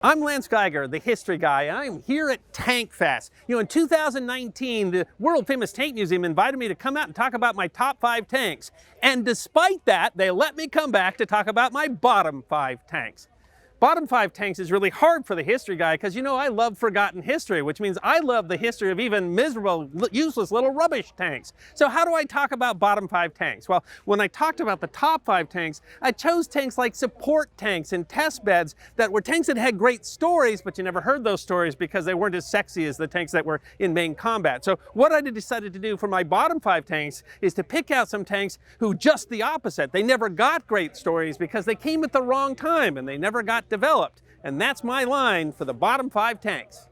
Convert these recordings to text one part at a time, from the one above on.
I'm Lance Geiger, the history guy, and I'm here at Tankfest. In 2019, the world-famous Tank Museum invited me to come out and talk about my top 5 tanks. And despite that, they let me come back to talk about my bottom 5 tanks. Bottom 5 tanks is really hard for the history guy because, I love forgotten history, which means I love the history of even miserable, useless little rubbish tanks. So how do I talk about bottom 5 tanks? Well, when I talked about the top 5 tanks, I chose tanks like support tanks and test beds that were tanks that had great stories, but you never heard those stories because they weren't as sexy as the tanks that were in main combat. So what I decided to do for my bottom 5 tanks is to pick out some tanks who just the opposite. They never got great stories because they came at the wrong time and they never got developed. And that's my line for the bottom 5 tanks.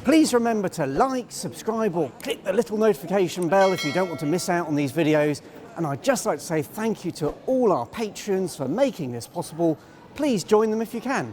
Please remember to like, subscribe or click the little notification bell if you don't want to miss out on these videos. And I'd just like to say thank you to all our patrons for making this possible. Please join them if you can.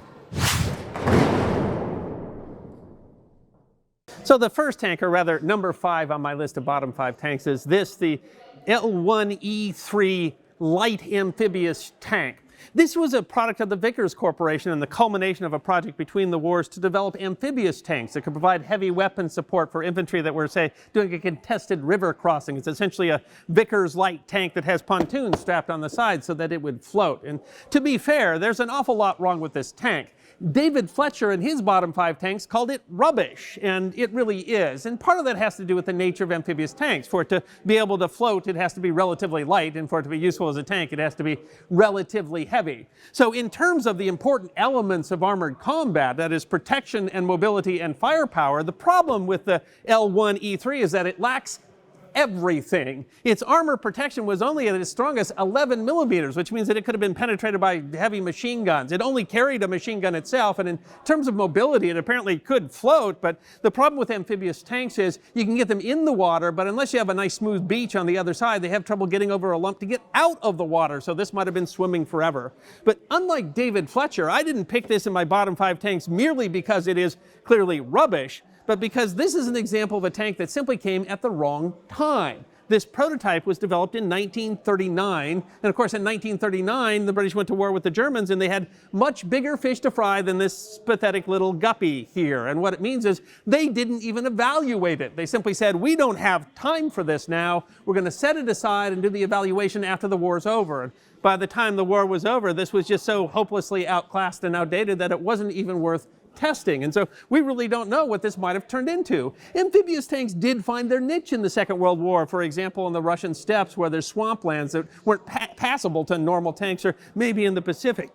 So the first tank, or rather number 5 on my list of bottom 5 tanks, is this, the L1E3 light amphibious tank. This was a product of the Vickers Corporation and the culmination of a project between the wars to develop amphibious tanks that could provide heavy weapon support for infantry that were, say, doing a contested river crossing. It's essentially a Vickers light tank that has pontoons strapped on the side so that it would float. And to be fair, there's an awful lot wrong with this tank. David Fletcher in his bottom 5 tanks called it rubbish, and it really is. And part of that has to do with the nature of amphibious tanks. For it to be able to float, it has to be relatively light, and for it to be useful as a tank, it has to be relatively heavy. So in terms of the important elements of armored combat, that is protection and mobility and firepower, the problem with the L1E3 is that it lacks everything. Its armor protection was only at its strongest 11 millimeters, which means that it could have been penetrated by heavy machine guns. It only carried a machine gun itself, and in terms of mobility, it apparently could float, but the problem with amphibious tanks is you can get them in the water, but unless you have a nice smooth beach on the other side, they have trouble getting over a lump to get out of the water, so this might have been swimming forever. But unlike David Fletcher, I didn't pick this in my bottom 5 tanks merely because it is clearly rubbish, but because this is an example of a tank that simply came at the wrong time. This prototype was developed in 1939, and of course in 1939 the British went to war with the Germans and they had much bigger fish to fry than this pathetic little guppy here. And what it means is they didn't even evaluate it. They simply said, we don't have time for this now, we're going to set it aside and do the evaluation after the war's over. And by the time the war was over, this was just so hopelessly outclassed and outdated that it wasn't even worth testing. And so we really don't know what this might have turned into. Amphibious tanks did find their niche in the Second World War, for example, in the Russian steppes where there's swamplands that weren't passable to normal tanks, or maybe in the Pacific.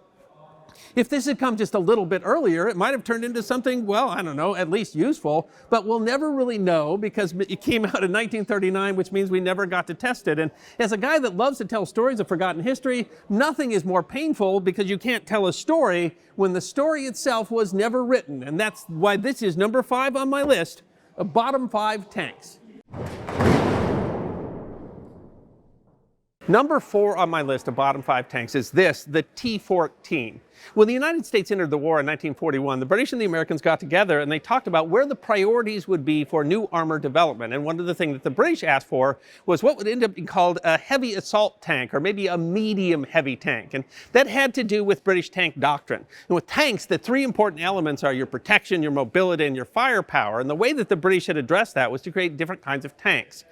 If this had come just a little bit earlier, it might have turned into something, well, I don't know, at least useful, but we'll never really know because it came out in 1939, which means we never got to test it. And as a guy that loves to tell stories of forgotten history, nothing is more painful because you can't tell a story when the story itself was never written. And that's why this is number 5 on my list of bottom 5 tanks. Number 4 on my list of bottom 5 tanks is this, the T-14. When the United States entered the war in 1941, the British and the Americans got together and they talked about where the priorities would be for new armor development. And one of the things that the British asked for was what would end up being called a heavy assault tank, or maybe a medium heavy tank. And that had to do with British tank doctrine. And with tanks, the 3 important elements are your protection, your mobility, and your firepower. And the way that the British had addressed that was to create different kinds of tanks.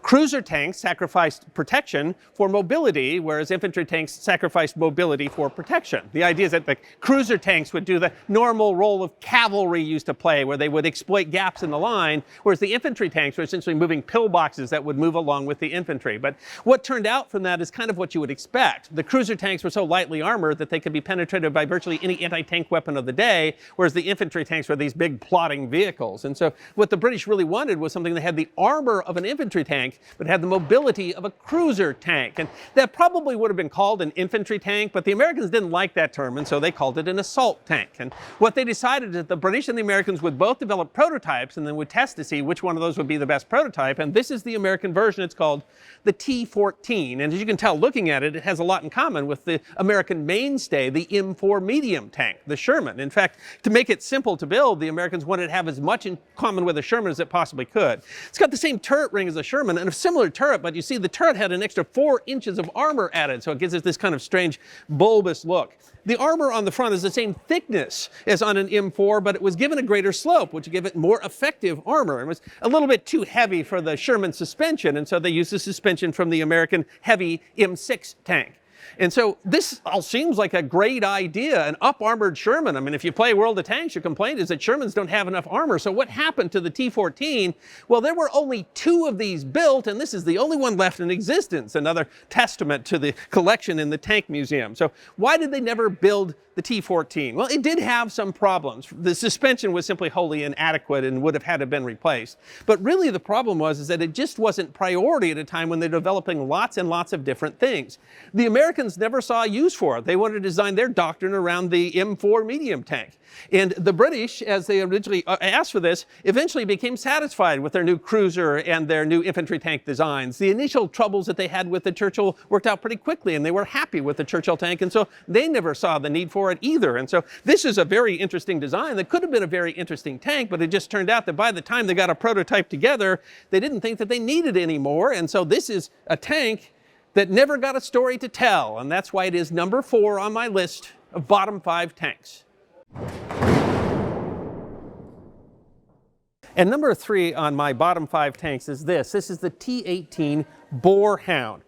Cruiser tanks sacrificed protection for mobility, whereas infantry tanks sacrificed mobility for protection. The idea is that the cruiser tanks would do the normal role of cavalry used to play, where they would exploit gaps in the line, whereas the infantry tanks were essentially moving pillboxes that would move along with the infantry. But what turned out from that is kind of what you would expect. The cruiser tanks were so lightly armored that they could be penetrated by virtually any anti-tank weapon of the day, whereas the infantry tanks were these big plodding vehicles. And so what the British really wanted was something that had the armor of an infantry tank, tank, but it had the mobility of a cruiser tank. And that probably would have been called an infantry tank, but the Americans didn't like that term, and so they called it an assault tank. And what they decided is that the British and the Americans would both develop prototypes and then would test to see which one of those would be the best prototype. And this is the American version. It's called the T-14. And as you can tell looking at it, it has a lot in common with the American mainstay, the M4 medium tank, the Sherman. In fact, to make it simple to build, the Americans wanted to have as much in common with a Sherman as it possibly could. It's got the same turret ring as a Sherman and a similar turret, but you see the turret had an extra 4 inches of armor added, so it gives it this kind of strange bulbous look. The armor on the front is the same thickness as on an M4, but it was given a greater slope, which gave it more effective armor. It was a little bit too heavy for the Sherman suspension, and so they used the suspension from the American heavy M6 tank. And so this all seems like a great idea, an up-armored Sherman. I mean, if you play World of Tanks, your complaint is that Shermans don't have enough armor. So what happened to the T-14? Well, there were only 2 of these built, and this is the only one left in existence, another testament to the collection in the Tank Museum. So why did they never build the T-14? Well, it did have some problems. The suspension was simply wholly inadequate and would have had to have been replaced. But really the problem was that it just wasn't priority at a time when they're developing lots and lots of different things. The Americans never saw a use for it. They wanted to design their doctrine around the M4 medium tank. And the British, as they originally asked for this, eventually became satisfied with their new cruiser and their new infantry tank designs. The initial troubles that they had with the Churchill worked out pretty quickly, and they were happy with the Churchill tank, and so they never saw the need for it either. And so this is a very interesting design that could have been a very interesting tank, but it just turned out that by the time they got a prototype together, they didn't think that they needed it anymore. And so this is a tank that never got a story to tell, and that's why it is number 4 on my list of bottom 5 tanks. And number 3 on my bottom 5 tanks is this. This is the T-18 Boarhound.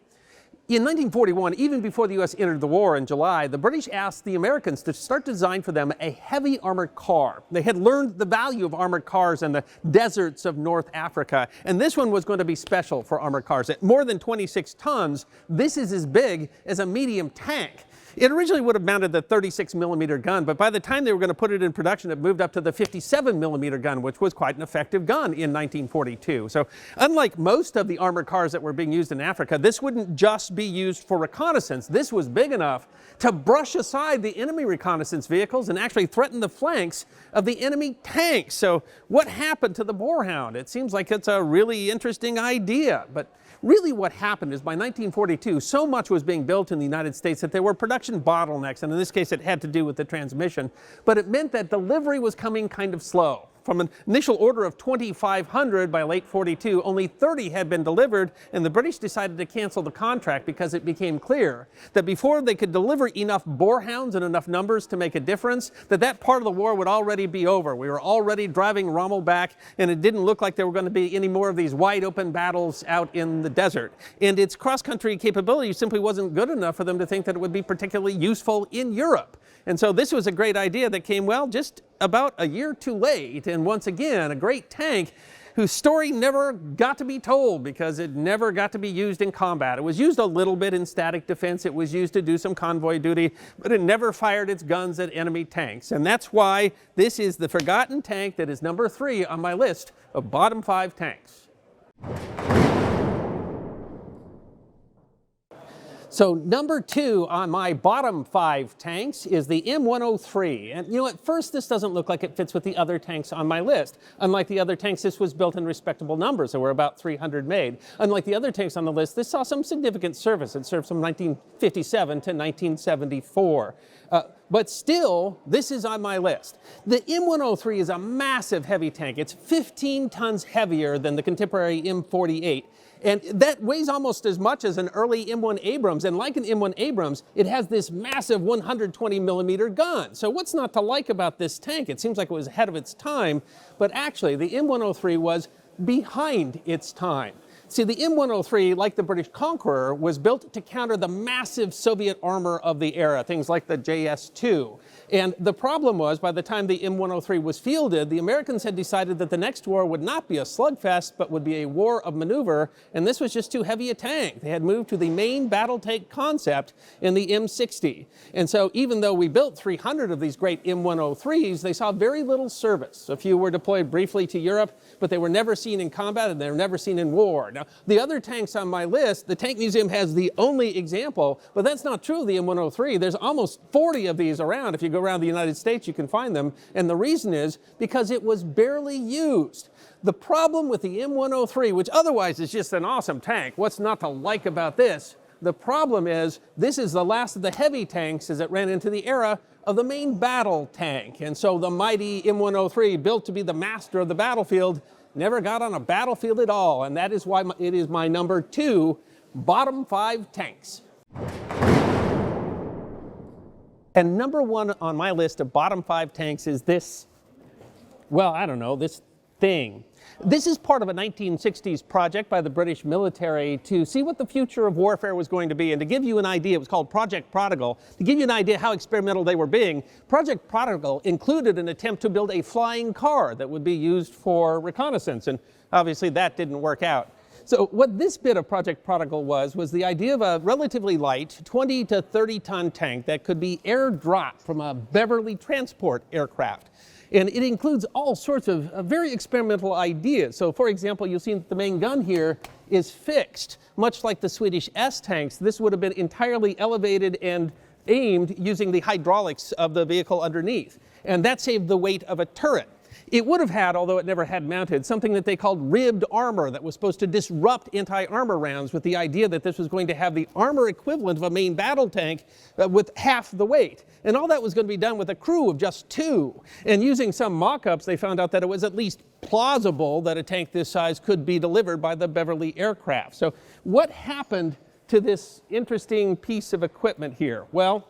In 1941, even before the U.S. entered the war in July, the British asked the Americans to start to design for them a heavy armored car. They had learned the value of armored cars in the deserts of North Africa, and this one was going to be special for armored cars. At more than 26 tons, this is as big as a medium tank. It originally would have mounted the 36-millimeter gun, but by the time they were going to put it in production, it moved up to the 57-millimeter gun, which was quite an effective gun in 1942. So unlike most of the armored cars that were being used in Africa, this wouldn't just be used for reconnaissance. This was big enough to brush aside the enemy reconnaissance vehicles and actually threaten the flanks of the enemy tanks. So what happened to the Boarhound? It seems like it's a really interesting idea, but really what happened is by 1942, so much was being built in the United States that there were production bottlenecks, and in this case it had to do with the transmission, but it meant that delivery was coming kind of slow. From an initial order of 2,500 by late 42, only 30 had been delivered, and the British decided to cancel the contract because it became clear that before they could deliver enough Boarhounds in enough numbers to make a difference, that part of the war would already be over. We were already driving Rommel back, and it didn't look like there were going to be any more of these wide open battles out in the desert. And its cross-country capability simply wasn't good enough for them to think that it would be particularly useful in Europe. And so this was a great idea that came, well, just about a year too late. And once again, a great tank whose story never got to be told because it never got to be used in combat. It was used a little bit in static defense. It was used to do some convoy duty, but it never fired its guns at enemy tanks. And that's why this is the forgotten tank that is number 3 on my list of bottom 5 tanks. So number 2 on my bottom 5 tanks is the M103. And at first this doesn't look like it fits with the other tanks on my list. Unlike the other tanks, this was built in respectable numbers. There were about 300 made. Unlike the other tanks on the list, this saw some significant service. It served from 1957 to 1974. But still, this is on my list. The M103 is a massive heavy tank. It's 15 tons heavier than the contemporary M48. And that weighs almost as much as an early M1 Abrams. And like an M1 Abrams, it has this massive 120-millimeter gun. So what's not to like about this tank? It seems like it was ahead of its time, but actually the M103 was behind its time. See, the M103, like the British Conqueror, was built to counter the massive Soviet armor of the era, things like the JS-2. And the problem was, by the time the M103 was fielded, the Americans had decided that the next war would not be a slugfest, but would be a war of maneuver, and this was just too heavy a tank. They had moved to the main battle tank concept in the M60. And so even though we built 300 of these great M103s, they saw very little service. A few were deployed briefly to Europe, but they were never seen in combat, and they were never seen in war. Now, the other tanks on my list, the Tank Museum has the only example, but that's not true of the M103. There's almost 40 of these around. If you go around the United States, you can find them. And the reason is because it was barely used. The problem with the M103, which otherwise is just an awesome tank, what's not to like about this? The problem is this is the last of the heavy tanks as it ran into the era of the main battle tank. And so the mighty M103, built to be the master of the battlefield, never got on a battlefield at all. And that is why it is my number 2 bottom 5 tanks. And number 1 on my list of bottom 5 tanks is this, well, I don't know, this thing. This is part of a 1960s project by the British military to see what the future of warfare was going to be. And to give you an idea, it was called Project Prodigal. To give you an idea how experimental they were being, Project Prodigal included an attempt to build a flying car that would be used for reconnaissance. And obviously that didn't work out. So what this bit of Project Prodigal was the idea of a relatively light 20 to 30 ton tank that could be airdropped from a Beverly transport aircraft. And it includes all sorts of very experimental ideas. So for example, you'll see that the main gun here is fixed. Much like the Swedish S-tanks, this would have been entirely elevated and aimed using the hydraulics of the vehicle underneath. And that saved the weight of a turret. It would have had, although it never had mounted, something that they called ribbed armor that was supposed to disrupt anti-armor rounds, with the idea that this was going to have the armor equivalent of a main battle tank with half the weight. And all that was going to be done with a crew of just 2. And using some mock-ups, they found out that it was at least plausible that a tank this size could be delivered by the Beverly aircraft. So what happened to this interesting piece of equipment here? Well,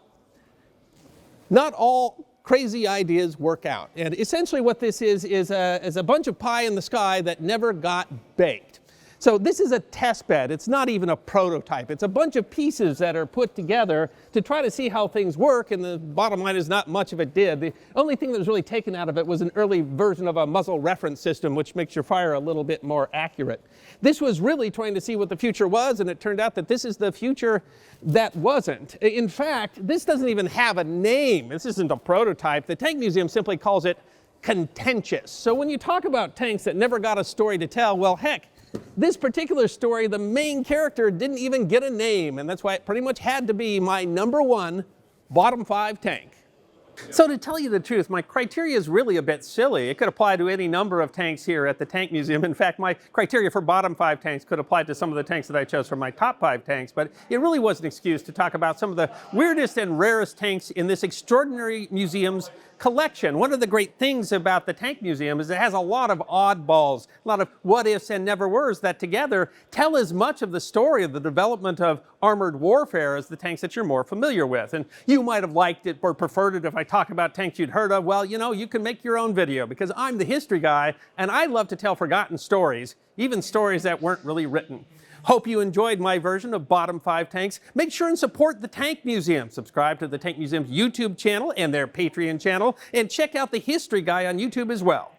not all crazy ideas work out. And essentially what this is a bunch of pie in the sky that never got baked. So this is a test bed. It's not even a prototype. It's a bunch of pieces that are put together to try to see how things work, and the bottom line is not much of it did. The only thing that was really taken out of it was an early version of a muzzle reference system, which makes your fire a little bit more accurate. This was really trying to see what the future was, and it turned out that this is the future that wasn't. In fact, this doesn't even have a name. This isn't a prototype. The Tank Museum simply calls it contentious. So when you talk about tanks that never got a story to tell, well, heck, this particular story, the main character didn't even get a name, and that's why it pretty much had to be my number 1 bottom 5 tank. So to tell you the truth, my criteria is really a bit silly. It could apply to any number of tanks here at the Tank Museum. In fact, my criteria for bottom 5 tanks could apply to some of the tanks that I chose for my top 5 tanks, but it really was an excuse to talk about some of the weirdest and rarest tanks in this extraordinary museum's collection. One of the great things about the Tank Museum is it has a lot of oddballs, a lot of what-ifs and never-weres that together tell as much of the story of the development of armored warfare as the tanks that you're more familiar with. And you might have liked it or preferred it if I talk about tanks you'd heard of. Well, you know, you can make your own video, because I'm the history guy and I love to tell forgotten stories, even stories that weren't really written. Hope you enjoyed my version of bottom 5 tanks. Make sure and support the Tank Museum. Subscribe to the Tank Museum's YouTube channel and their Patreon channel, and check out the History Guy on YouTube as well.